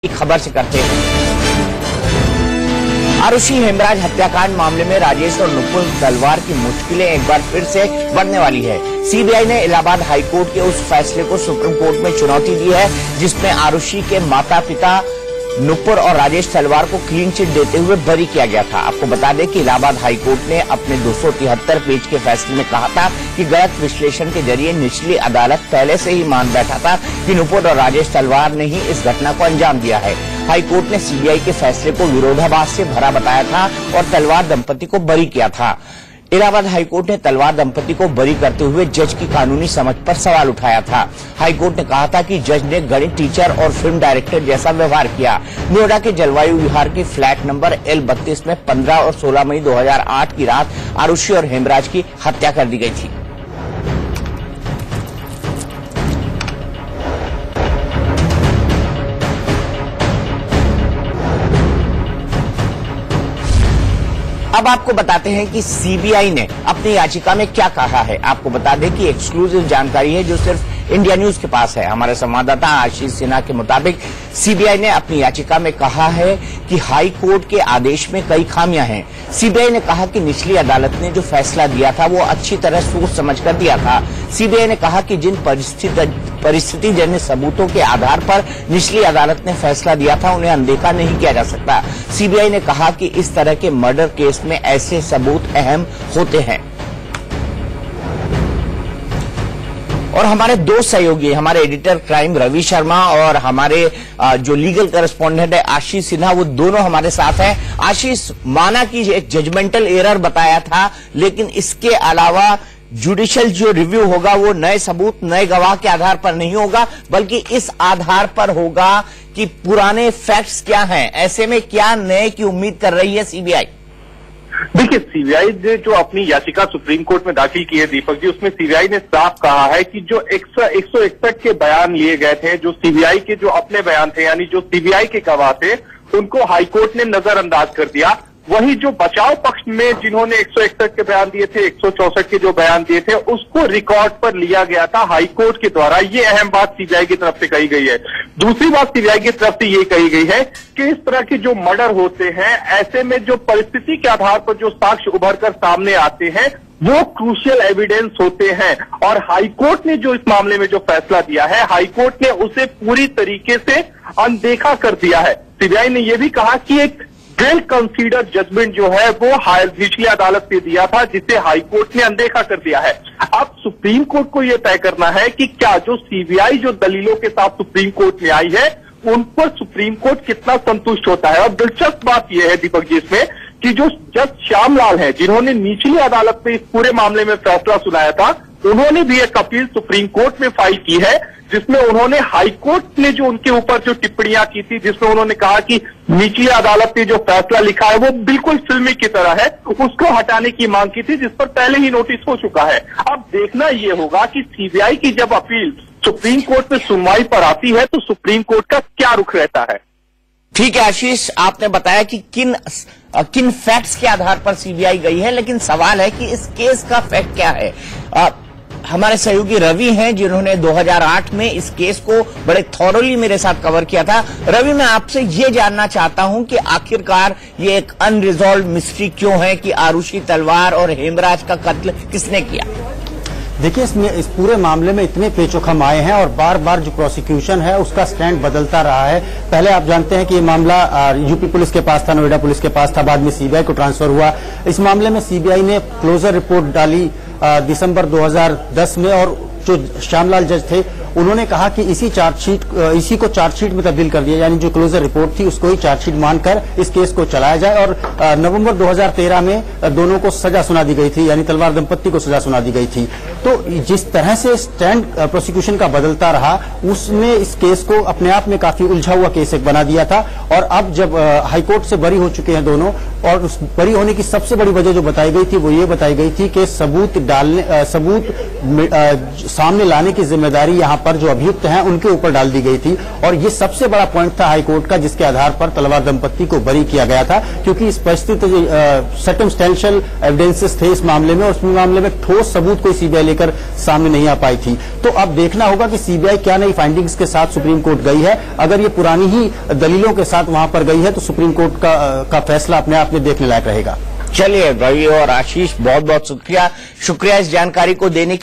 खबर से करते हैं। आरुषि हेमराज हत्याकांड मामले में राजेश और नुपुर तलवार की मुश्किलें एक बार फिर से बढ़ने वाली है। सीबीआई ने इलाहाबाद हाईकोर्ट के उस फैसले को सुप्रीम कोर्ट में चुनौती दी है जिसमें आरुषि के माता पिता नुपुर और राजेश तलवार को क्लीन चिट देते हुए बरी किया गया था। आपको बता दें कि इलाहाबाद हाईकोर्ट ने अपने 273 पेज के फैसले में कहा था कि गलत विश्लेषण के जरिए निचली अदालत पहले से ही मान बैठा था कि नुपुर और राजेश तलवार ने ही इस घटना को अंजाम दिया है। हाईकोर्ट ने सीबीआई के फैसले को विरोधाभास से भरा बताया था और तलवार दंपति को बरी किया था। इलाहाबाद हाईकोर्ट ने तलवार दंपति को बरी करते हुए जज की कानूनी समझ पर सवाल उठाया था। हाईकोर्ट ने कहा था कि जज ने गणित टीचर और फिल्म डायरेक्टर जैसा व्यवहार किया। नोएडा के जलवायु विहार की फ्लैट नंबर L32 में 15 और 16 मई 2008 की रात आरुषि और हेमराज की हत्या कर दी गई थी। अब आपको बताते हैं कि सीबीआई ने अपनी याचिका में क्या कहा है। आपको बता दें कि एक्सक्लूसिव जानकारी है जो सिर्फ इंडिया न्यूज के पास है। हमारे संवाददाता आशीष सिन्हा के मुताबिक सीबीआई ने अपनी याचिका में कहा है कि हाई कोर्ट के आदेश में कई खामियां हैं। सीबीआई ने कहा कि निचली अदालत ने जो फैसला दिया था वो अच्छी तरह सोच समझकर दिया था। सीबीआई ने कहा कि जिन परिस्थितिजन्य सबूतों के आधार पर निचली अदालत ने फैसला दिया था उन्हें अनदेखा नहीं किया जा सकता। सीबीआई ने कहा कि इस तरह के मर्डर केस में ऐसे सबूत अहम होते हैं। और हमारे दो सहयोगी, हमारे एडिटर क्राइम रवि शर्मा और हमारे जो लीगल करेस्पॉन्डेंट है आशीष सिन्हा, वो दोनों हमारे साथ हैं। आशीष, माना कि एक जजमेंटल एरर बताया था, लेकिन इसके अलावा जुडिशियल जो रिव्यू होगा वो नए सबूत, नए गवाह के आधार पर नहीं होगा, बल्कि इस आधार पर होगा कि पुराने फैक्ट्स क्या हैं। ऐसे में क्या नए की उम्मीद कर रही है सीबीआई? देखिए, सीबीआई ने जो अपनी याचिका सुप्रीम कोर्ट में दाखिल की है दीपक जी, उसमें सीबीआई ने साफ कहा है कि जो 161 के बयान लिए गए थे, जो सीबीआई के जो अपने बयान थे, यानी जो सीबीआई के गवाह थे, उनको हाईकोर्ट ने नजरअंदाज कर दिया। वही जो बचाव पक्ष में जिन्होंने 161 के बयान दिए थे, 164 के जो बयान दिए थे, उसको रिकॉर्ड पर लिया गया था हाईकोर्ट के द्वारा। ये अहम बात सीबीआई की तरफ से कही गई है। दूसरी बात सीबीआई की तरफ से ये कही गई है कि इस तरह के जो मर्डर होते हैं, ऐसे में जो परिस्थिति के आधार पर जो साक्ष्य उभर कर सामने आते हैं वो क्रूशियल एविडेंस होते हैं। और हाईकोर्ट ने जो इस मामले में जो फैसला दिया है, हाईकोर्ट ने उसे पूरी तरीके से अनदेखा कर दिया है। सीबीआई ने यह भी कहा कि एक वेल कंसीडर्ड जजमेंट जो है वो निचली अदालत ने दिया था, जिसे हाईकोर्ट ने अनदेखा कर दिया है। अब सुप्रीम कोर्ट को यह तय करना है कि क्या जो सीबीआई जो दलीलों के साथ सुप्रीम कोर्ट में आई है उन पर सुप्रीम कोर्ट कितना संतुष्ट होता है। और दिलचस्प बात यह है दीपक जी इसमें कि जो जज श्यामलाल है, जिन्होंने निचली अदालत में इस पूरे मामले में फैसला सुनाया था, उन्होंने भी एक अपील सुप्रीम कोर्ट में फाइल की है, जिसमें उन्होंने हाईकोर्ट ने जो उनके ऊपर जो टिप्पणियां की थी, जिसमें उन्होंने कहा कि निचली अदालत ने जो फैसला लिखा है वो बिल्कुल फिल्मी की तरह है, उसको हटाने की मांग की थी, जिस पर पहले ही नोटिस हो चुका है। अब देखना यह होगा कि सीबीआई की जब अपील सुप्रीम कोर्ट में सुनवाई पर आती है तो सुप्रीम कोर्ट का क्या रुख रहता है। ठीक है आशीष, आपने बताया कि किन फैक्ट्स के आधार पर सीबीआई गई है, लेकिन सवाल है कि इस केस का फैक्ट क्या है। हमारे सहयोगी रवि हैं जिन्होंने 2008 में इस केस को बड़े थॉरोली मेरे साथ कवर किया था। रवि, मैं आपसे ये जानना चाहता हूं कि आखिरकार ये एक अनरिजॉल्व मिस्ट्री क्यों है कि आरुषि तलवार और हेमराज का कत्ल किसने किया? देखिए, इस पूरे मामले में इतने पेचोखम आए हैं और बार बार जो प्रोसिक्यूशन है उसका स्टैंड बदलता रहा है। पहले आप जानते हैं कि ये मामला यूपी पुलिस के पास था, नोएडा पुलिस के पास था, बाद में सीबीआई को ट्रांसफर हुआ। इस मामले में सीबीआई ने क्लोजर रिपोर्ट डाली दिसंबर 2010 में, और जो श्यामलाल जज थे उन्होंने कहा कि इसी को चार्जशीट में तब्दील कर दिया, यानी जो क्लोजर रिपोर्ट थी उसको ही चार्जशीट मानकर इस केस को चलाया जाए। और नवंबर 2013 में दोनों को सजा सुना दी गई थी, यानी तलवार दंपत्ति को सजा सुना दी गई थी। तो जिस तरह से स्टैंड प्रोसिक्यूशन का बदलता रहा, उसने इस केस को अपने आप में काफी उलझा हुआ केस एक बना दिया था। और अब जब हाईकोर्ट से बरी हो चुके हैं दोनों, और उस बरी होने की सबसे बड़ी वजह जो बताई गई थी वो ये बताई गई थी कि सबूत सामने लाने की जिम्मेदारी यहाँ पर जो अभियुक्त हैं उनके ऊपर डाल दी गई थी। और ये सबसे बड़ा पॉइंट था हाईकोर्ट का, जिसके आधार पर तलवार दंपत्ति को बरी किया गया था, क्योंकि इस परिस्थिति सर्कमस्टेंशियल एविडेंसेस थे इस मामले में, और उस मामले में ठोस सबूत कोई सीबीआई लेकर सामने नहीं आ पाई थी। तो अब देखना होगा कि सीबीआई क्या नई फाइंडिंग्स के साथ सुप्रीम कोर्ट गई है। अगर ये पुरानी ही दलीलों के साथ वहां पर गई है तो सुप्रीम कोर्ट का फैसला अपने आप में देखने लायक रहेगा। चलिए रवि और आशीष, बहुत बहुत शुक्रिया इस जानकारी को देने